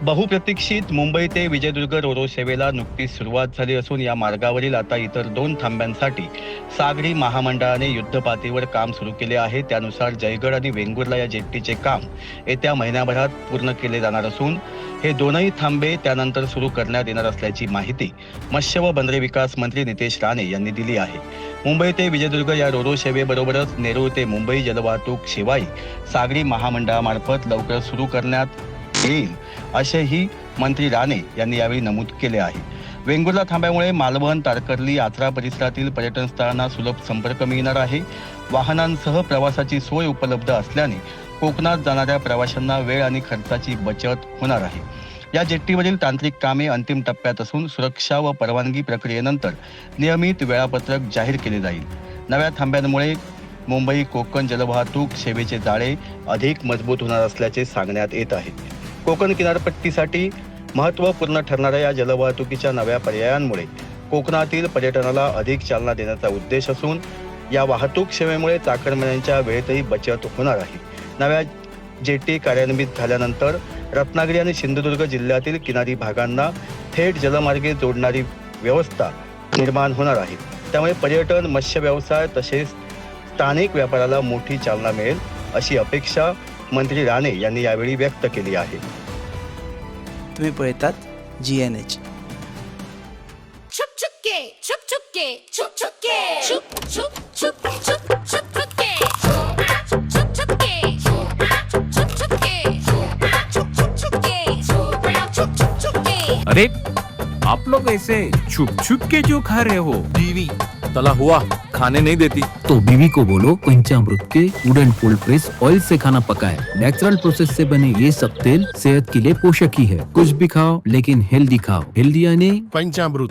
बहुप्रतीक्षित मुंबई ते विजयदुर्ग रोरो सेवेला नुकतीच सुरुवात झाली असून या मार्गावरील आता इतर 2 थांब्यांसाठी सागरी महामंडळाने युद्धपातळीवर काम सुरू केले आहे. त्यानुसार जयगड आणि वेंगुर्ला या जेट्टीचे काम येत्या महिन्याभरात पूर्ण केले जाणार असून हे दोनही थांबे त्यानंतर सुरू करण्यात येणार असल्याची माहिती मत्स्य व बंदरे विकास मंत्री नितेश राणे यांनी दिली आहे. मुंबई ते विजयदुर्ग या रोरो सेवेबरोबरच नेरूळ ते मुंबई जलवाहतूक सेवाही सागरी महामंडळामार्फत लवकर सुरू करण्यात येईल असेही मंत्री राणे यांनी यावेळी नमूद केले आहे. वेंगुर्ला थांब्यामुळे मालवण, तारकर्ली, आचरा परिसरातील पर्यटन स्थळांना सुलभ संपर्क मिळणार आहे. वाहनांसह प्रवासाची सोय उपलब्ध असल्याने कोकणात जाणाऱ्या प्रवाशांना वेळ आणि खर्चाची बचत होणार आहे. या जेट्टीवरील तांत्रिक कामे अंतिम टप्प्यात असून सुरक्षा व परवानगी प्रक्रियेनंतर नियमित वेळापत्रक जाहीर केले जाईल. नव्या थांब्यांमुळे मुंबई कोकण जलवाहतूक सेवेचे जाळे अधिक मजबूत होणार असल्याचे सांगण्यात येत आहे. कोकण किनारपट्टीसाठी महत्त्वपूर्ण ठरणाऱ्या या जलवाहतुकीच्या नव्या पर्यायांमुळे कोकणातील पर्यटनाला अधिक चालना देण्याचा उद्देश असून या वाहतूक सेवेमुळे चाकरमान्यांच्या वेळेतही बचत होणार आहे. नव्या जेट्टी कार्यान्वित झाल्यानंतर रत्नागिरी आणि सिंधुदुर्ग जिल्ह्यातील किनारी भागांना थेट जलमार्गे जोडणारी व्यवस्था निर्माण होणार आहे. त्यामुळे पर्यटन, मत्स्य व्यवसाय तसेच स्थानिक व्यापाराला मोठी चालना मिळेल अशी अपेक्षा मंत्री राणे यांनी यावेळी व्यक्त केली आहे. तुम्ही पळतात GNH. छुप छुपके छुप छुपके छुप छुपके छुप छुप छुप छुप छुप छुपके छुप छुपके छुप छुपके छुप छुपके छुप छुपके. अरे आप लोग ऐसे छुप छुप के जो खा रहे हो? बीवी तला हुआ खाने नहीं देती तो बीवी को बोलो पंचामृत के वुडन कोल्ड प्रेस ऑयल से खाना पकाए. नेचुरल प्रोसेस से बने ये सब तेल सेहत के लिए पोषक ही है. कुछ भी खाओ लेकिन हेल्दी खाओ. हेल्दी यानी पंचामृत.